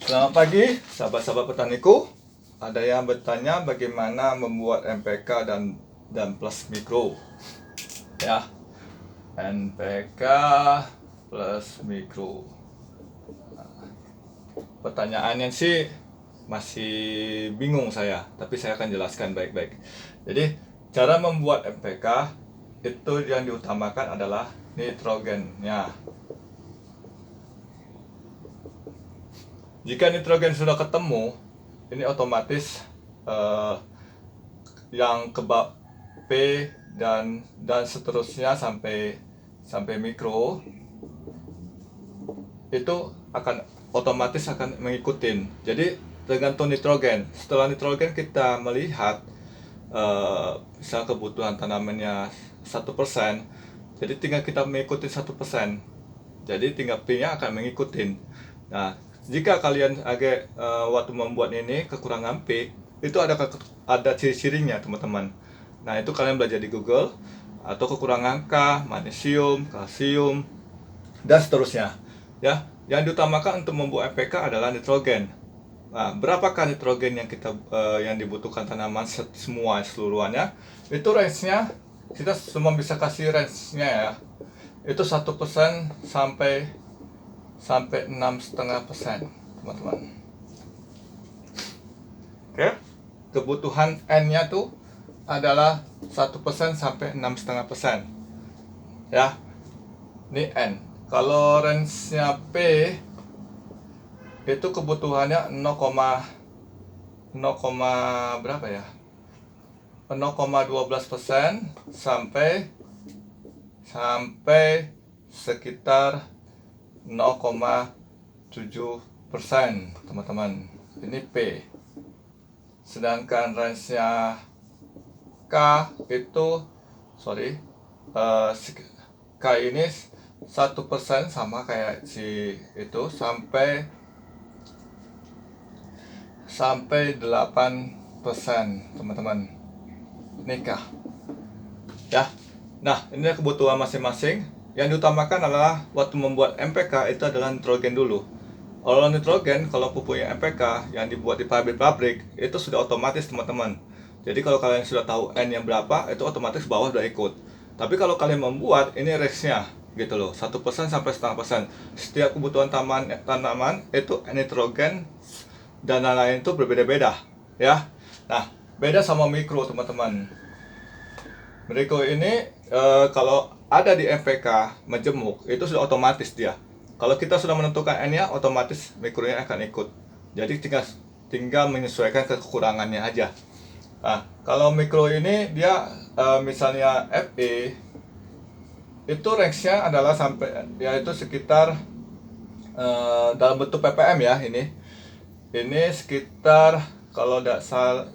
Selamat pagi, sahabat-sahabat petaniku. Ada yang bertanya bagaimana membuat NPK dan plus mikro. Ya, NPK plus mikro. Pertanyaannya sih masih bingung saya, tapi saya akan jelaskan baik-baik. Jadi, cara membuat NPK itu yang diutamakan adalah nitrogennya. Jika nitrogen sudah ketemu, ini otomatis eh, yang ke P dan seterusnya sampai mikro itu akan otomatis akan mengikutin. Jadi tergantung nitrogen. Setelah nitrogen kita melihat misal kebutuhan tanamannya 1%, jadi tinggal kita mengikuti 1%. Jadi tinggal P-nya akan mengikutin. Nah, jika kalian agak waktu membuat ini kekurangan P, itu ada ciri-cirinya, teman-teman. Nah, itu kalian belajar di Google, atau kekurangan K, magnesium, kalsium, dan seterusnya. Ya, yang diutamakan untuk membuat NPK adalah nitrogen. Nah, berapakah nitrogen yang yang dibutuhkan tanaman semua seluruhannya? Itu range-nya kita semua bisa kasih range-nya ya. Itu 1% sampai 6,5%, teman-teman. Oke, kebutuhan N-nya tuh adalah 1% sampai 6,5%. Ya, ini N. Kalau range-nya P itu kebutuhannya 0, berapa ya? 0,12% sampai sekitar 0,7%, teman-teman. Ini P. Sedangkan range-nya K itu K ini 1% sama kayak si itu sampai 8%, teman-teman. Nikah ya. Nah, ini kebutuhan masing-masing. Yang diutamakan adalah waktu membuat NPK itu adalah nitrogen dulu. Kalau nitrogen, kalau pupuknya NPK yang dibuat di pabrik-pabrik itu sudah otomatis, teman-teman. Jadi kalau kalian sudah tahu N yang berapa, itu otomatis bawah sudah ikut. Tapi kalau kalian membuat, ini range-nya gitu loh, 1% sampai 0,5%. Setiap kebutuhan tanaman itu nitrogen dan lain-lain itu berbeda-beda ya. Nah, beda sama mikro, teman-teman. Mikro ini kalau ada di NPK majemuk itu sudah otomatis dia. Kalau kita sudah menentukan N-nya, otomatis mikronya akan ikut. Jadi tinggal menyesuaikan kekurangannya aja. Nah, kalau mikro ini dia misalnya FE itu range-nya adalah sampai yaitu sekitar dalam bentuk ppm ya ini. Ini sekitar kalau tidak salah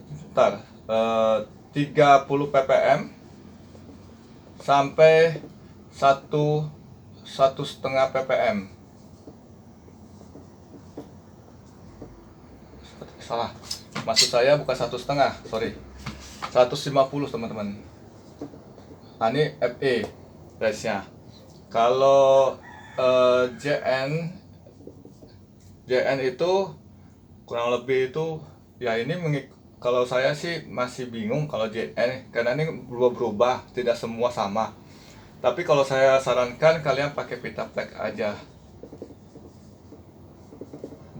30 ppm sampai 1,5 ppm. Salah, maksud saya bukan 1,5, sorry, 150, teman-teman. Nah, ini FE range-nya. Kalau JN itu kurang lebih itu ya, ini kalau saya sih masih bingung kalau JN karena ini berubah-berubah, tidak semua sama. Tapi kalau saya sarankan kalian pakai Vitaplex aja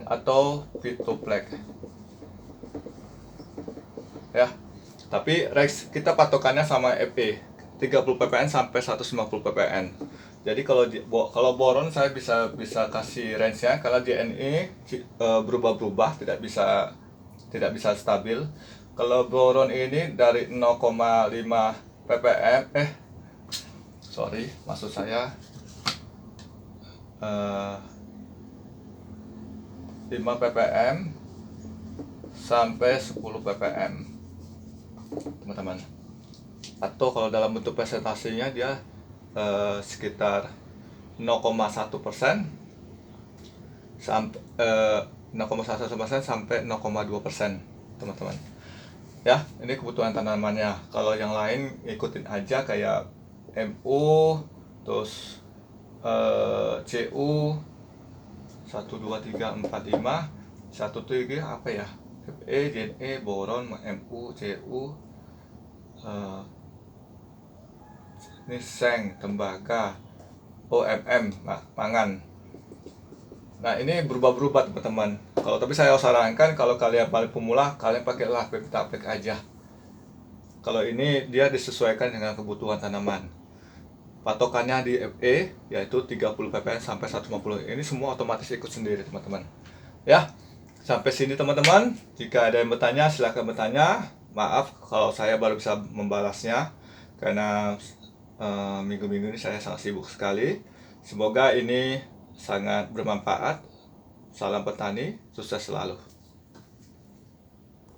atau Vitoplex ya. Tapi range kita patokannya sama FE 30 ppm sampai 150 ppm. Jadi kalau boron saya bisa kasih range-nya. Kalau JNE berubah-berubah, tidak bisa stabil. Kalau boron ini dari 0,5 ppm sorry, maksud saya 5 ppm sampai 10 ppm, teman-teman. Atau kalau dalam bentuk presentasinya dia sekitar 0,1% sampai 0,1% sampai 0,2%, teman-teman. Ya, ini kebutuhan tanamannya. Kalau yang lain ikutin aja kayak MU, terus CU 1, 2, 3, 4, 5. Satu tuh ini apa ya? Fe, Zne, boron, Mu, Cu, eh, ini seng, tembaga, mangan. Nah ini berubah-berubah teman-teman. Tapi saya sarankan kalau kalian paling pemula, kalian pakailah Peptapek aja. Kalau ini dia disesuaikan dengan kebutuhan tanaman. Patokannya di Fe yaitu 30 ppm sampai 150. Ini semua otomatis ikut sendiri teman-teman. Ya, sampai sini teman-teman. Jika ada yang bertanya silahkan bertanya. Maaf kalau saya baru bisa membalasnya karena minggu-minggu ini saya sangat sibuk sekali. Semoga ini sangat bermanfaat. Salam petani, sukses selalu.